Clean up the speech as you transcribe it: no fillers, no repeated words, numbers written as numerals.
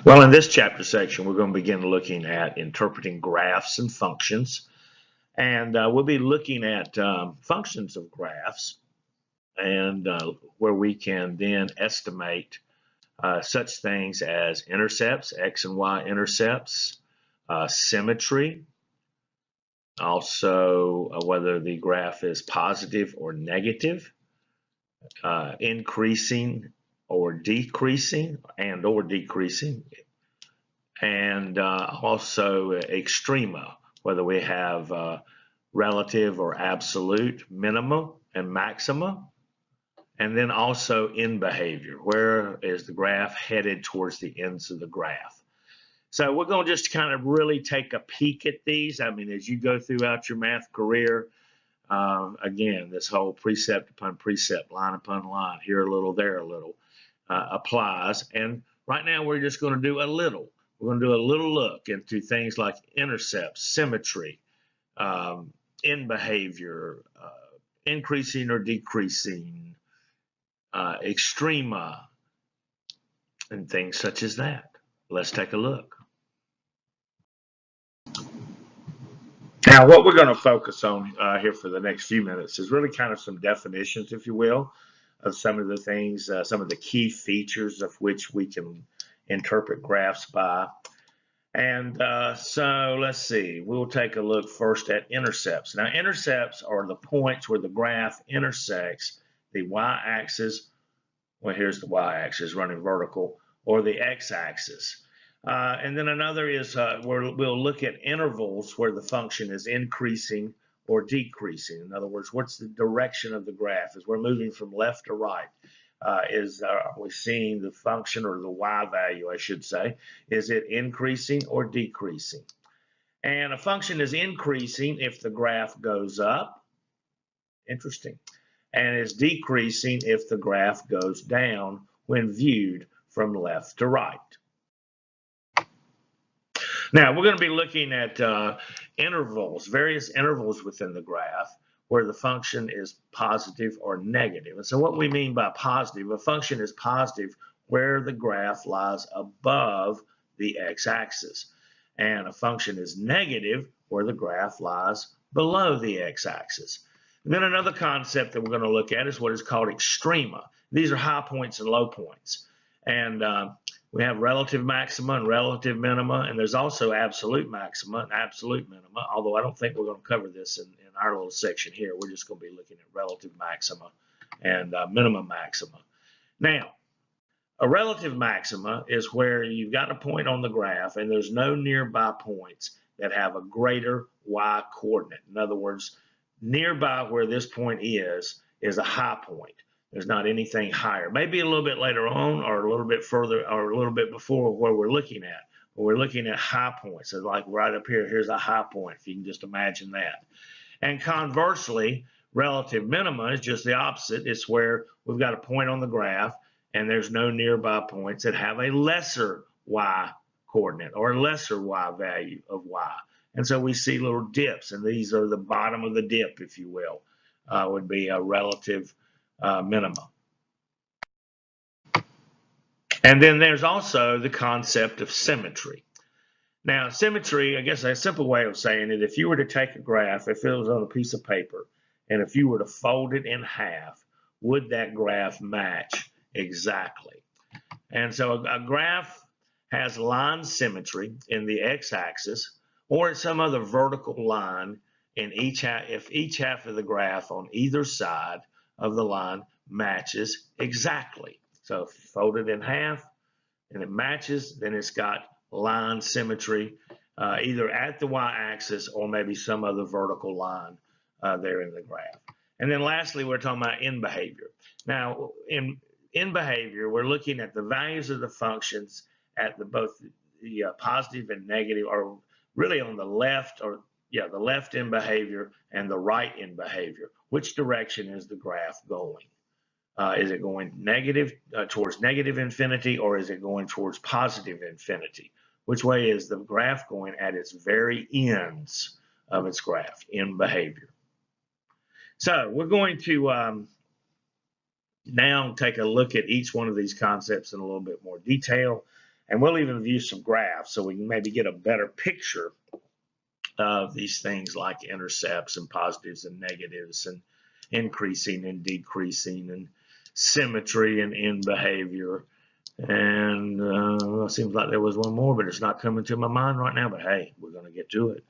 Well, in this chapter section, we're going to begin looking at interpreting graphs and functions. And we'll be looking at functions of graphs and where we can then estimate such things as intercepts, x and y intercepts, symmetry, also whether the graph is positive or negative, increasing or decreasing and also extrema, whether we have relative or absolute minima and maxima, and then also in behavior, where is the graph headed towards the ends of the graph. So we're going to just kind of really take a peek at these. I mean, as you go throughout your math career, again, this whole precept upon precept, line upon line, here a little, there a little, applies. And right now we're just going to do a little. We're going to do a little look into things like intercepts, symmetry, in behavior, increasing or decreasing, extrema, and things such as that. Let's take a look. Now, what we're going to focus on here for the next few minutes is really kind of some definitions, if you will, of some of the things, some of the key features of which we can interpret graphs by. And so let's see, we'll take a look first at intercepts. Now, intercepts are the points where the graph intersects the y-axis. Well, here's the y-axis running vertical, or the x-axis. And then another is we'll look at intervals where the function is increasing or decreasing. In other words, what's the direction of the graph? As we're moving from left to right, are we seeing the function, or the y value, I should say, is it increasing or decreasing? And a function is increasing if the graph goes up. Interesting. And is decreasing if the graph goes down when viewed from left to right. Now, we're going to be looking at intervals, various intervals within the graph where the function is positive or negative. And so what we mean by positive, a function is positive where the graph lies above the x-axis. And a function is negative where the graph lies below the x-axis. And then another concept that we're going to look at is what is called extrema. These are high points and low points. And we have relative maxima and relative minima, and there's also absolute maxima and absolute minima, although I don't think we're going to cover this in our little section here. We're just going to be looking at relative maxima and minimum maxima. Now, a relative maxima is where you've got a point on the graph and there's no nearby points that have a greater y coordinate. In other words, nearby where this point is a high point. There's not anything higher. Maybe a little bit later on, or a little bit further, or a little bit before where we're looking at. But we're looking at high points. So like right up here, here's a high point, if you can just imagine that. And conversely, relative minima is just the opposite. It's where we've got a point on the graph and there's no nearby points that have a lesser y coordinate or a lesser y value of y. And so we see little dips, and these are the bottom of the dip, if you will, would be a relative minima. And then there's also the concept of symmetry. Now, symmetry, I guess a simple way of saying it, if you were to take a graph, if it was on a piece of paper, and if you were to fold it in half, would that graph match exactly? And so a graph has line symmetry in the x-axis, or at some other vertical line in each half, if each half of the graph on either side of the line matches exactly. So if you fold it in half and it matches, then it's got line symmetry either at the y-axis or maybe some other vertical line there in the graph. And then lastly, we're talking about in behavior. Now, in behavior, we're looking at the values of the functions at both the positive and negative, or really on the left, or the left in behavior and the right in behavior. Which direction is the graph going? Is it going negative towards negative infinity, or is it going towards positive infinity? Which way is the graph going at its very ends of its graph in behavior? So we're going to now take a look at each one of these concepts in a little bit more detail. And we'll even view some graphs so we can maybe get a better picture of these things like intercepts and positives and negatives and increasing and decreasing and symmetry and end behavior. And it seems like there was one more, but it's not coming to my mind right now. But hey, we're going to get to it.